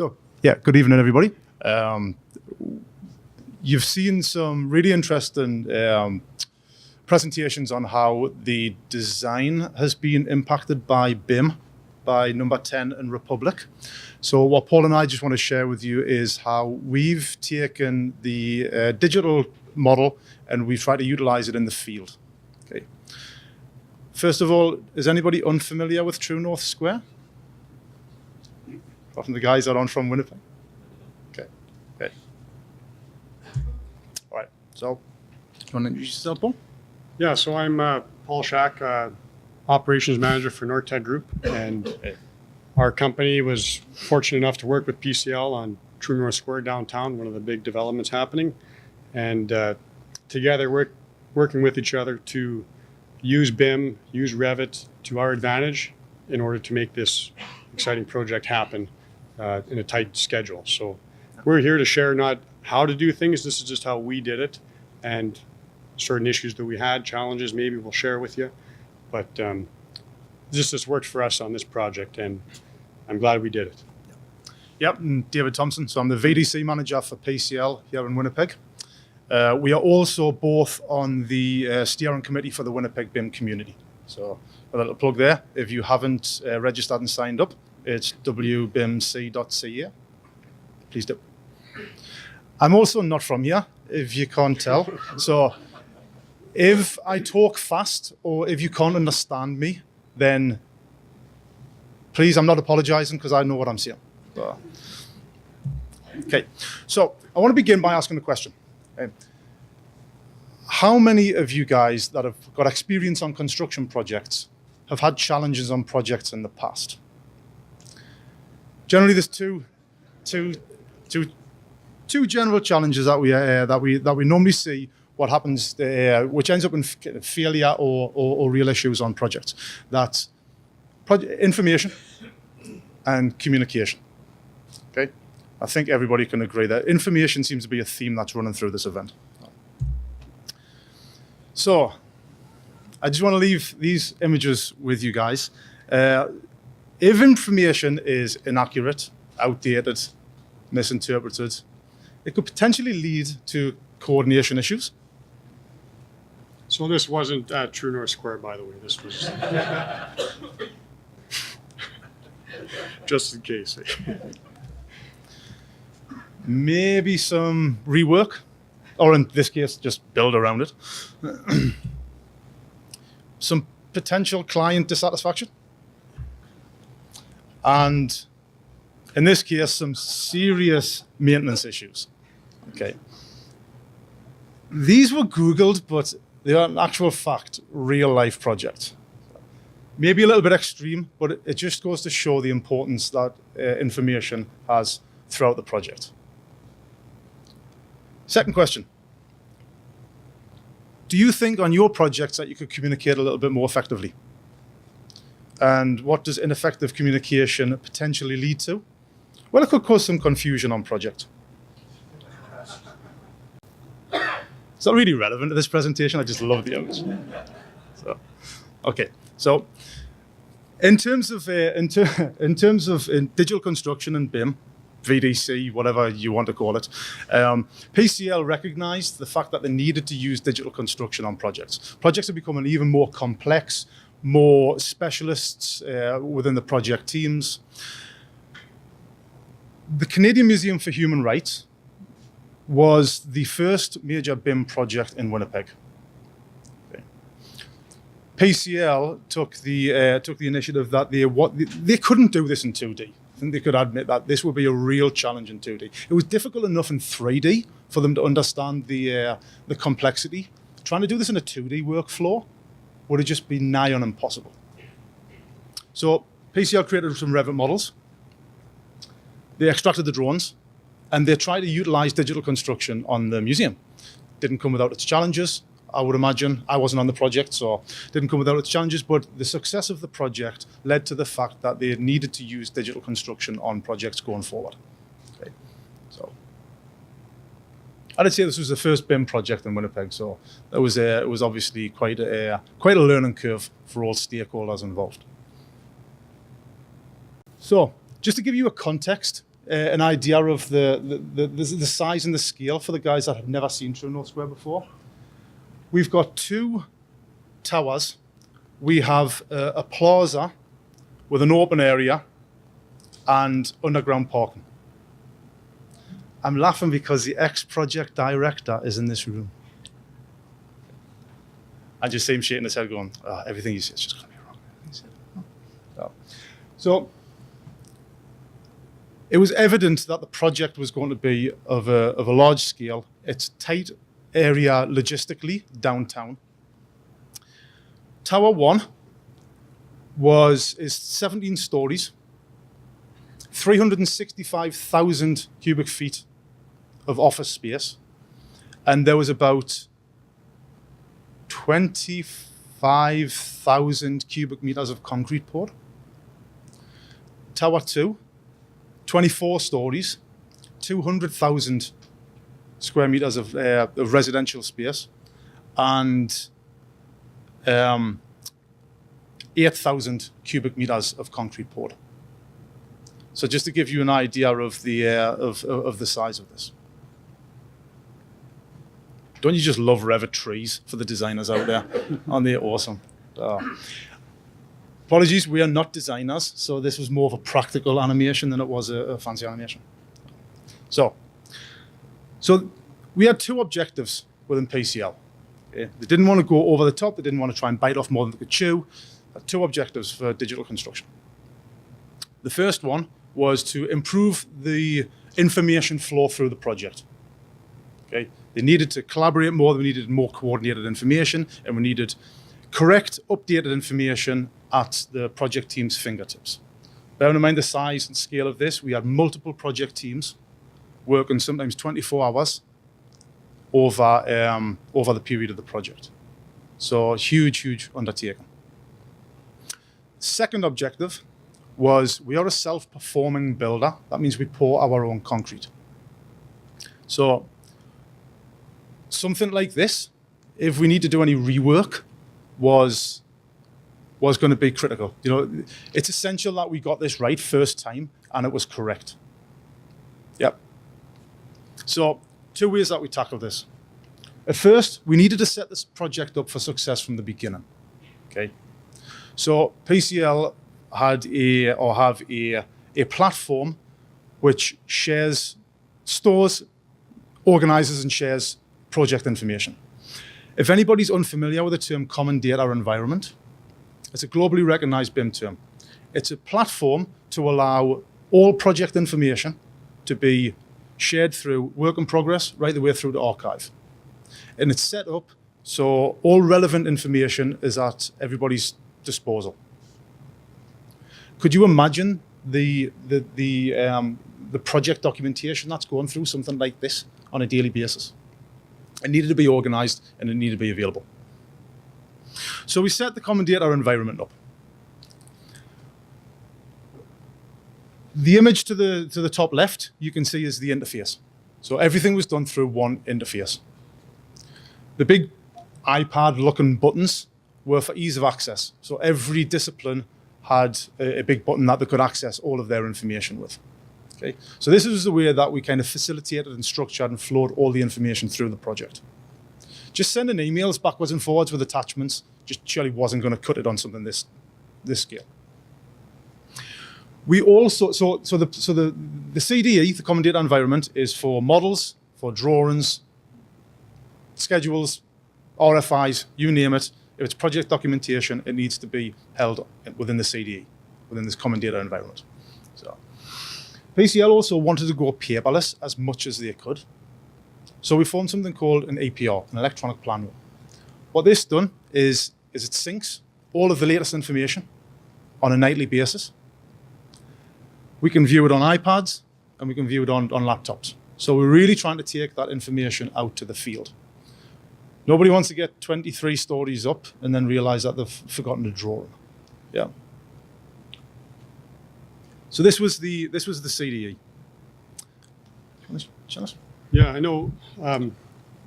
So, yeah, good evening, everybody. You've seen some really interesting presentations on how the design has been impacted by BIM, by Number 10 and Republic. So what Paul and I just want to share with you is how we've taken the digital model and we've tried to utilize it in the field. Okay. First of all, is anybody unfamiliar with True North Square? Apart from the guys that aren't from Winnipeg. Okay. Okay. All right. So, you want to introduce yourself, Paul? Yeah. So I'm Paul Shack, operations manager for Nor-Tec Group, and our company was fortunate enough to work with PCL on True North Square downtown, one of the big developments happening, and together working with each other to use BIM, use Revit to our advantage in order to make this exciting project happen in a tight schedule. So we're here to share not how to do things, this is just how we did it, and certain issues that we had, challenges maybe we'll share with you. But this worked for us on this project, and I'm glad we did it. Yep, and David Thompson. So I'm the VDC manager for PCL here in Winnipeg. We are also both on the steering committee for the Winnipeg BIM community. So a little plug there. If you haven't registered and signed up, it's wbimc.ca. Please do. I'm also not from here, if you can't tell. So if I talk fast or if you can't understand me, then please, I'm not apologizing because I know what I'm saying. Okay, so I want to begin by asking a question. How many of you guys that have got experience on construction projects have had challenges on projects in the past? Generally, there's two general challenges that we normally see. What happens, which ends up in failure or real issues on projects. That's information and communication. Okay, I think everybody can agree that information seems to be a theme that's running through this event. So, I just want to leave these images with you guys. If information is inaccurate, outdated, misinterpreted, it could potentially lead to coordination issues. So this wasn't at True North Square, by the way. This was just in case. Maybe some rework, or in this case, just build around it. Some potential client dissatisfaction. And in this case, some serious maintenance issues. Okay. These were Googled, but they are an actual fact, real life project. Maybe a little bit extreme, but it just goes to show the importance that information has throughout the project. Second question. Do you think on your projects that you could communicate a little bit more effectively? And what does ineffective communication potentially lead to? Well, it could cause some confusion on project. It's not really relevant to this presentation. I just love the image. So, okay. So, in terms of digital construction and BIM, VDC, whatever you want to call it, PCL recognized the fact that they needed to use digital construction on projects. Projects are becoming even more complex, more specialists within the project teams. The Canadian Museum for Human Rights was the first major BIM project in Winnipeg. Okay. PCL took the initiative that they couldn't do this in 2D. I think they could admit that this would be a real challenge in 2D. It was difficult enough in 3D for them to understand the complexity. Trying to do this in a 2D workflow would have just been nigh on impossible. So PCL created some Revit models. They extracted the drawings, and they tried to utilize digital construction on the museum. Didn't come without its challenges, I would imagine. I wasn't on the project, so didn't come without its challenges, but the success of the project led to the fact that they needed to use digital construction on projects going forward. Okay. So I'd say this was the first BIM project in Winnipeg, so it was obviously quite a learning curve for all stakeholders involved. So just to give you a context, an idea of the size and the scale for the guys that have never seen True North Square before. We've got 2 towers. We have a plaza with an open area and underground parking. I'm laughing because the ex-project director is in this room. I just see him shaking his head going, oh, everything he says is just going to be wrong. So it was evident that the project was going to be of a large scale. It's tight area logistically downtown. Tower 1 is 17 stories, 365,000 cubic feet of office space, and there was about 25,000 cubic meters of concrete poured. Tower 2, 24 stories, 200,000 square meters of residential space, and 8,000 cubic meters of concrete poured. So just to give you an idea of the size of this. Don't you just love Revit trees for the designers out there? Aren't they awesome? Apologies, we are not designers, so this was more of a practical animation than it was a fancy animation. So we had 2 objectives within PCL. Okay? They didn't want to go over the top. They didn't want to try and bite off more than they could chew. 2 objectives for digital construction. The first one was to improve the information flow through the project. Okay? They needed to collaborate more. We needed more coordinated information, and we needed correct, updated information at the project team's fingertips. Bearing in mind the size and scale of this, we had multiple project teams working sometimes 24 hours over the period of the project. So huge undertaking. Second objective was we are a self-performing builder. That means we pour our own concrete. So something like this, if we need to do any rework, was going to be critical. You know, it's essential that we got this right first time and it was correct. Yep. So 2 ways that we tackled this. At first, we needed to set this project up for success from the beginning. Okay. So PCL have a platform which stores, organizes and shares project information. If anybody's unfamiliar with the term Common Data Environment, it's a globally recognized BIM term. It's a platform to allow all project information to be shared through work in progress right the way through the archive. And it's set up so all relevant information is at everybody's disposal. Could you imagine the project documentation that's going through something like this on a daily basis? It needed to be organized and it needed to be available. So we set the Common Data Environment up. The image to the top left, you can see is the interface. So everything was done through one interface. The big iPad-looking buttons were for ease of access. So every discipline had a big button that they could access all of their information with. Okay? So this is the way that we kind of facilitated and structured and flowed all the information through the project. Just sending emails backwards and forwards with attachments just surely wasn't going to cut it on something this scale. We also the CDE, the Common Data Environment, is for models, for drawings, schedules, RFIs, you name it. If it's project documentation, it needs to be held within the CDE, within this Common Data Environment. So PCL also wanted to go paperless as much as they could. So we formed something called an EPR, an electronic plan room. What this done is it syncs all of the latest information on a nightly basis. We can view it on iPads and we can view it on laptops. So we're really trying to take that information out to the field. Nobody wants to get 23 stories up and then realize that they've forgotten to draw them. Yeah. So this was the CDE. Yeah, I know.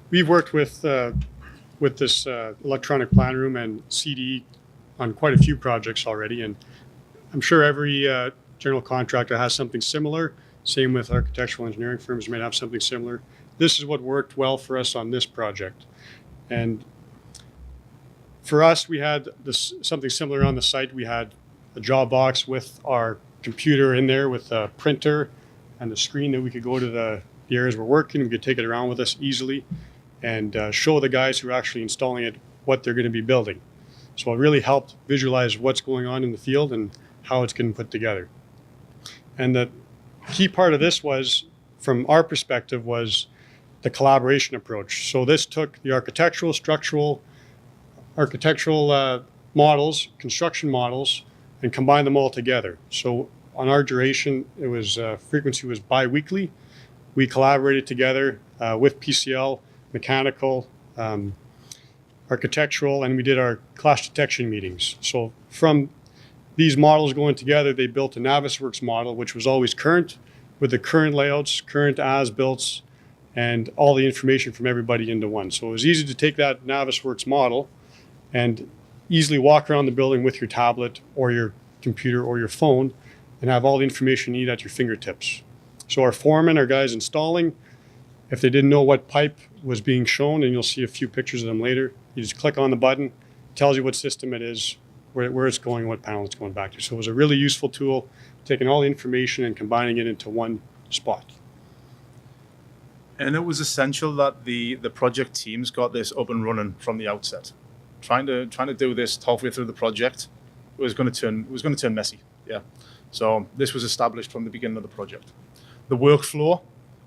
We've worked with this electronic plan room and CDE on quite a few projects already, and I'm sure every general contractor has something similar. Same with architectural engineering firms, might have something similar. This is what worked well for us on this project. And for us, we had something similar on the site. We had a job box with our computer in there with a printer and a screen that we could go to the areas we're working. We could take it around with us easily and show the guys who are actually installing it what they're going to be building. So it really helped visualize what's going on in the field and how it's getting put together. And the key part of this was, from our perspective, was the collaboration approach. So this took the architectural models, construction models, and combined them all together. So on our duration, it was frequency was bi-weekly. We collaborated together with PCL, mechanical, architectural, and we did our clash detection meetings. So from these models going together, they built a Navisworks model, which was always current, with the current layouts, current as-builts, and all the information from everybody into one. So it was easy to take that Navisworks model and easily walk around the building with your tablet or your computer or your phone and have all the information you need at your fingertips. So our foremen, our guys installing, if they didn't know what pipe was being shown, and you'll see a few pictures of them later, you just click on the button, tells you what system it is, where it's going, what panel it's going back to. So it was a really useful tool, taking all the information and combining it into one spot. And it was essential that the project teams got this up and running from the outset. Trying to do this halfway through the project was going to turn messy. Yeah. So this was established from the beginning of the project. The workflow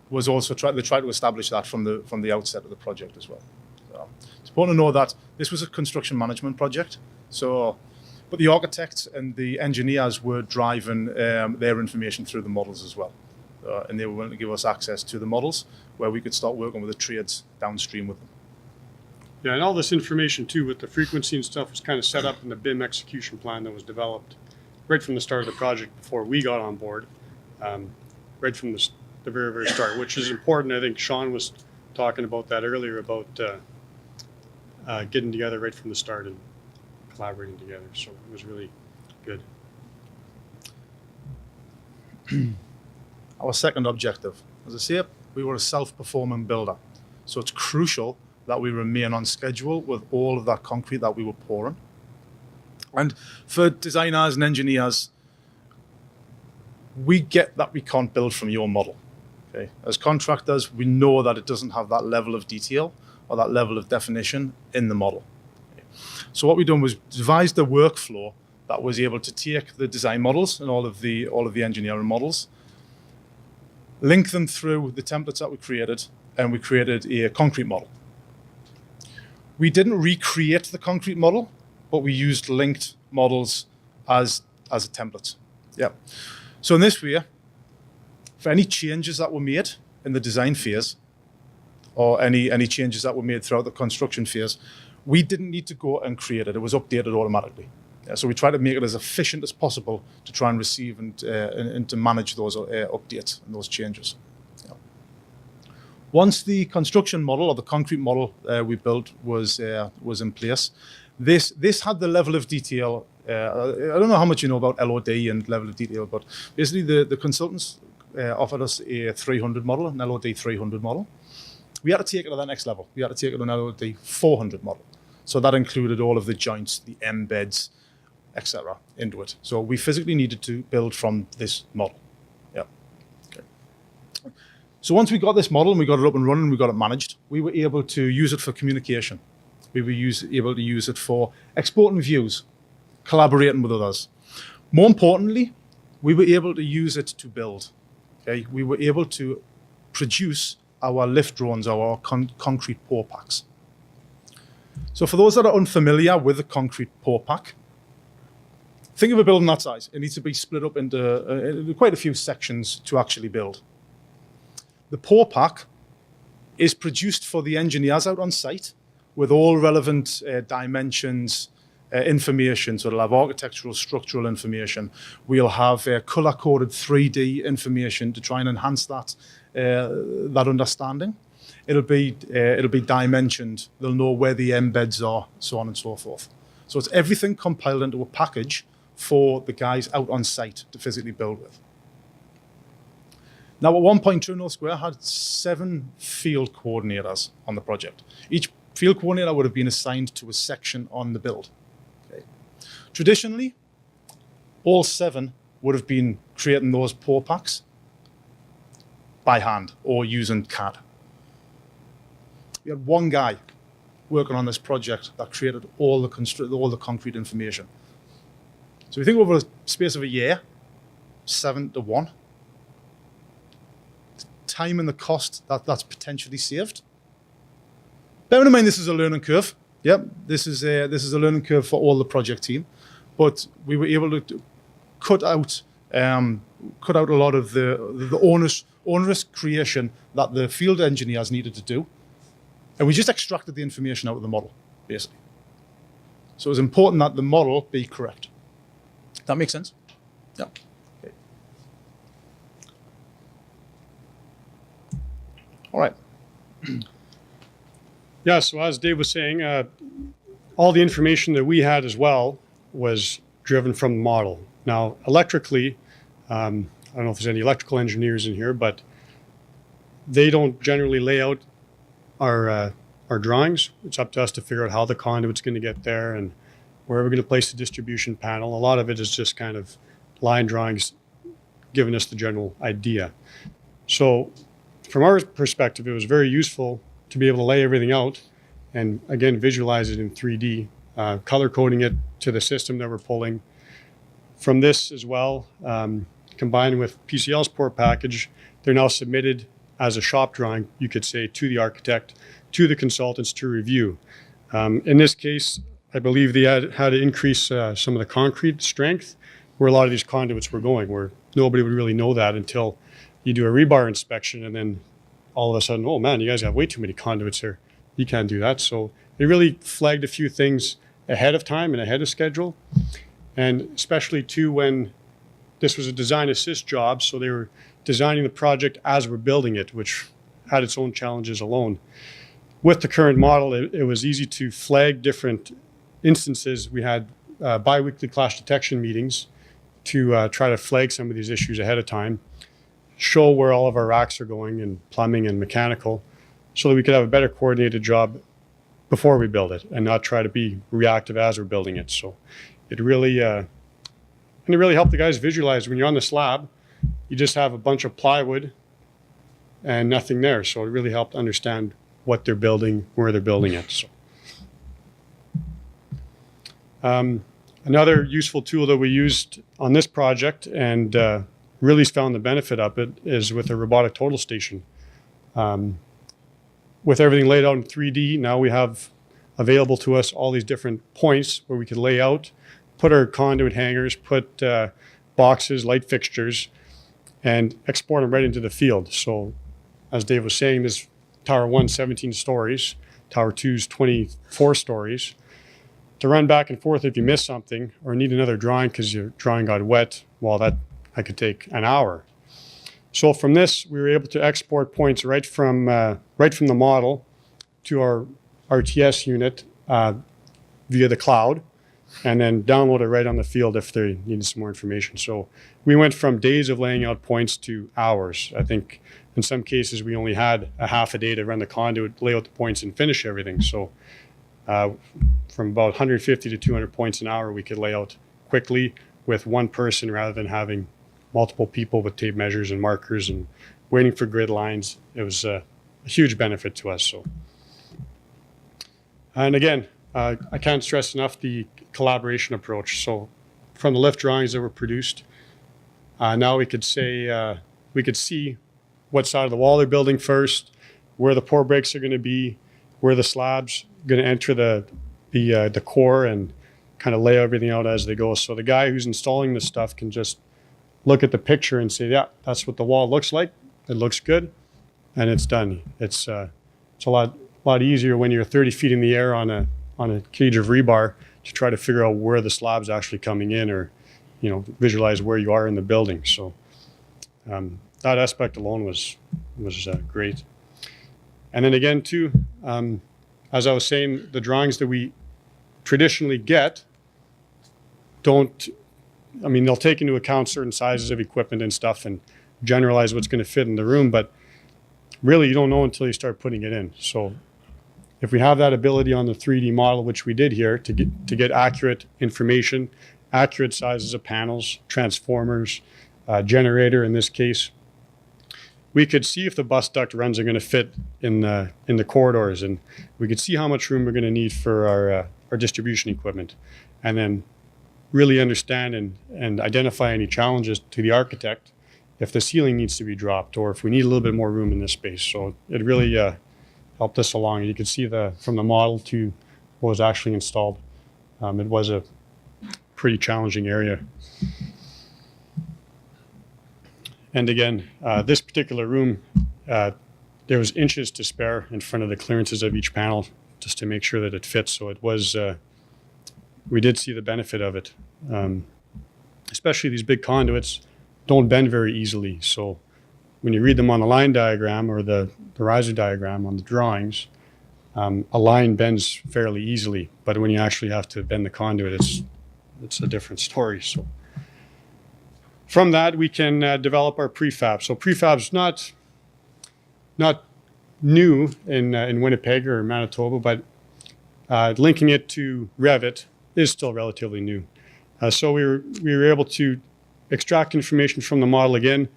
was also try to establish that from the outset of the project as well. So it's important to know that this was a construction management project. So, but the architects and the engineers were driving their information through the models as well. And they were willing to give us access to the models where we could start working with the trades downstream with them. Yeah, and all this information too with the frequency and stuff was kind of set up in the BIM execution plan that was developed right from the start of the project before we got on board, right from the very, very start, which is important. I think Sean was talking about that earlier about getting together right from the start and collaborating together. So it was really good. Our second objective, as I say, we were a self-performing builder. So it's crucial that we remain on schedule with all of that concrete that we were pouring. And for designers and engineers, we get that we can't build from your model. Okay? As contractors, we know that it doesn't have that level of detail or that level of definition in the model. Okay? So what we done was devised a workflow that was able to take the design models and all of the engineering models, link them through the templates that we created, and we created a concrete model. We didn't recreate the concrete model, but we used linked models as a template. Yeah. So in this way, for any changes that were made in the design phase, or any changes that were made throughout the construction phase, we didn't need to go and create it. It was updated automatically. Yeah, so we try to make it as efficient as possible to try and receive and to manage those updates and those changes. Yeah. Once the construction model or the concrete model we built was in place, this had the level of detail. I don't know how much you know about LOD and level of detail, but basically the consultants offered us a 300 model, an LOD 300 model. We had to take it to the next level. We had to take it to an LOD 400 model. So that included all of the joints, the embeds, etc. into it. So we physically needed to build from this model. Yeah. Okay. So once we got this model and we got it up and running, we got it managed, we were able to use it for communication. We were able to use it for exporting views, collaborating with others. More importantly, we were able to use it to build. Okay? We were able to produce our lift drones, our concrete pour packs. So for those that are unfamiliar with the concrete pour pack, think of a building that size. It needs to be split up into quite a few sections to actually build. The pour pack is produced for the engineers out on site with all relevant dimensions, information. So it'll have architectural, structural information. We'll have color-coded 3D information to try and enhance that understanding. It'll be dimensioned. They'll know where the embeds are, so on and so forth. So it's everything compiled into a package for the guys out on site to physically build with. Now, at one point, True North Square had 7 field coordinators on the project. Each field coordinator would have been assigned to a section on the build. Okay. Traditionally, all 7 would have been creating those pour packs by hand or using CAD. We had one guy working on this project that created all the concrete information. So we think over the space of a year, 7 to 1. The time and the cost that's potentially saved. Bearing in mind this is a learning curve. Yep, this is a learning curve for all the project team, but we were able to cut out a lot of the onerous creation that the field engineers needed to do, and we just extracted the information out of the model, basically. So it was important that the model be correct. That makes sense? Yeah. Okay. All right. Yeah, so as Dave was saying, all the information that we had as well was driven from the model. Now, electrically, I don't know if there's any electrical engineers in here, but they don't generally lay out our drawings. It's up to us to figure out how the conduit's going to get there and where we're going to place the distribution panel. A lot of it is just kind of line drawings giving us the general idea. So from our perspective, it was very useful to be able to lay everything out and, again, visualize it in 3D, color coding it to the system that we're pulling. From this as well, combined with PCL's pour package, they're now submitted as a shop drawing, you could say, to the architect, to the consultants to review. In this case, I believe they had to increase some of the concrete strength where a lot of these conduits were going, where nobody would really know that until you do a rebar inspection and then all of a sudden, oh man, you guys have way too many conduits here. You can't do that. So they really flagged a few things ahead of time and ahead of schedule. And especially too when this was a design assist job, so they were designing the project as we're building it, which had its own challenges alone. With the current model, it was easy to flag different instances. We had bi-weekly clash detection meetings to try to flag some of these issues ahead of time, show where all of our racks are going in plumbing and mechanical, so that we could have a better coordinated job before we build it and not try to be reactive as we're building it. So it really helped the guys visualize when you're on the slab, you just have a bunch of plywood and nothing there. So it really helped understand what they're building, where they're building it. So another useful tool that we used on this project and really found the benefit of it is with a robotic total station. With everything laid out in 3D, now we have available to us all these different points where we can lay out, put our conduit hangers, put boxes, light fixtures, and export them right into the field. So as Dave was saying, this Tower 1's 17 stories, Tower 2's 24 stories. To run back and forth if you miss something or need another drawing because your drawing got wet, well, that could take an hour. So from this, we were able to export points right from the model to our RTS unit via the cloud, and then download it right on the field if they needed some more information. So we went from days of laying out points to hours. I think in some cases we only had a half a day to run the conduit, lay out the points, and finish everything. So from about 150 to 200 points an hour, we could lay out quickly with one person rather than having multiple people with tape measures and markers and waiting for grid lines. It was a huge benefit to us. So, and again, I can't stress enough the collaboration approach. So from the lift drawings that were produced, now we could say, we could see what side of the wall they're building first, where the pour breaks are going to be, where the slabs going to enter the core, and kind of lay everything out as they go. So the guy who's installing this stuff can just look at the picture and say, yeah, that's what the wall looks like. It looks good, and it's done. It's a lot easier when you're 30 feet in the air on a cage of rebar to try to figure out where the slab's actually coming in, or visualize where you are in the building. So that aspect alone was great. And then again too, as I was saying, the drawings that we traditionally get they'll take into account certain sizes of equipment and stuff, and generalize what's going to fit in the room, but really you don't know until you start putting it in. So if we have that ability on the 3D model, which we did here, to get accurate information, accurate sizes of panels, transformers, generator in this case, we could see if the bus duct runs are going to fit in the corridors, and we could see how much room we're going to need for our distribution equipment, and then really understand and identify any challenges to the architect if the ceiling needs to be dropped or if we need a little bit more room in this space. So it really helped us along. You can see from the model to what was actually installed. It was a pretty challenging area. And again, this particular room, there was inches to spare in front of the clearances of each panel just to make sure that it fits. So it was, we did see the benefit of it. Especially these big conduits don't bend very easily. So when you read them on the line diagram or the riser diagram on the drawings, a line bends fairly easily. But when you actually have to bend the conduit, it's a different story. So from that, we can develop our prefab. So prefab's not new in Winnipeg or Manitoba, but linking it to Revit is still relatively new. So we were able to extract information from the model again,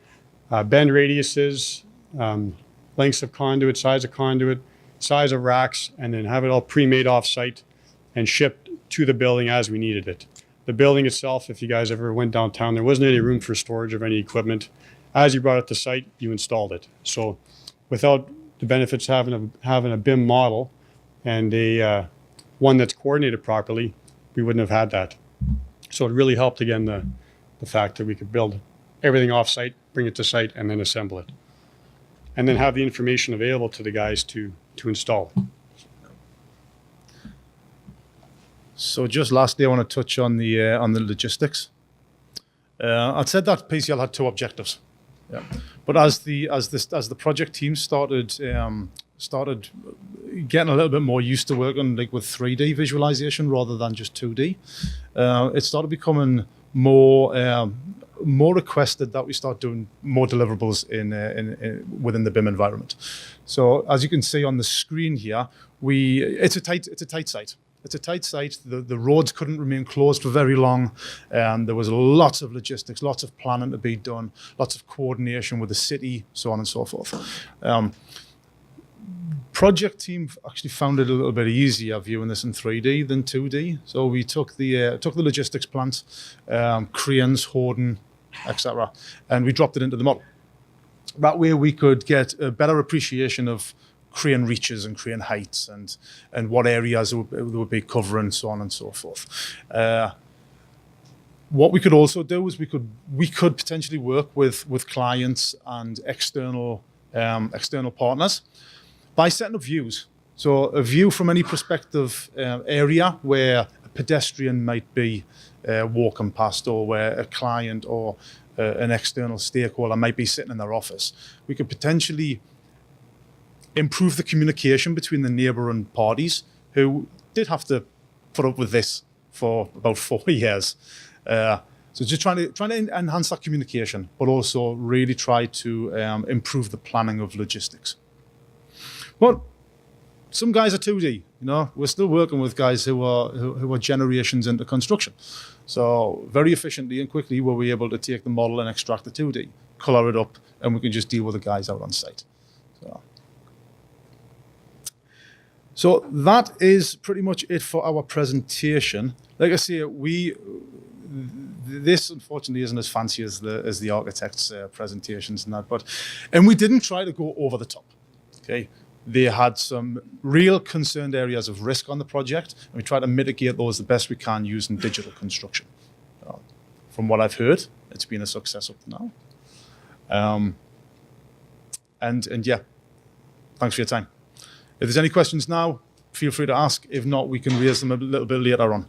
bend radiuses, lengths of conduit, size of racks, and then have it all pre-made off-site and shipped to the building as we needed it. The building itself, if you guys ever went downtown, there wasn't any room for storage of any equipment. As you brought it to site, you installed it. So without the benefits of having a BIM model and one that's coordinated properly, we wouldn't have had that. So it really helped, again, the fact that we could build everything off-site, bring it to site, and then assemble it. And then have the information available to the guys to install it. So just lastly, I want to touch on the logistics. I'd said that PCL had two objectives, yeah. But as the project team started getting a little bit more used to working like with 3D visualization rather than just 2D, it started becoming more requested that we start doing more deliverables within the BIM environment. So as you can see on the screen here, it's a tight site. It's a tight site. The roads couldn't remain closed for very long. There was lots of logistics, lots of planning to be done, lots of coordination with the city, so on and so forth. Project team actually found it a little bit easier viewing this in 3D than 2D. So we took the logistics plant, cranes, hoarding, etc., and we dropped it into the model. That way we could get a better appreciation of crane reaches and crane heights and what areas they would be covering, so on and so forth. What we could also do is we could potentially work with clients and external partners by setting up views. So a view from any prospective area where a pedestrian might be walking past, or where a client or an external stakeholder might be sitting in their office. We could potentially improve the communication between the neighbouring parties who did have to put up with this for about 4 years. So just trying to enhance that communication, but also really try to improve the planning of logistics. But some guys are 2D. We're still working with guys who are generations into construction. So very efficiently and quickly were we able to take the model and extract the 2D, color it up, and we can just deal with the guys out on site. So that is pretty much it for our presentation. Like I say, this unfortunately isn't as fancy as the architects' presentations and that, and we didn't try to go over the top. Okay, they had some real concerned areas of risk on the project, and we tried to mitigate those the best we can using digital construction. From what I've heard, it's been a success up to now. And yeah, thanks for your time. If there's any questions now, feel free to ask. If not, we can raise them a little bit later on.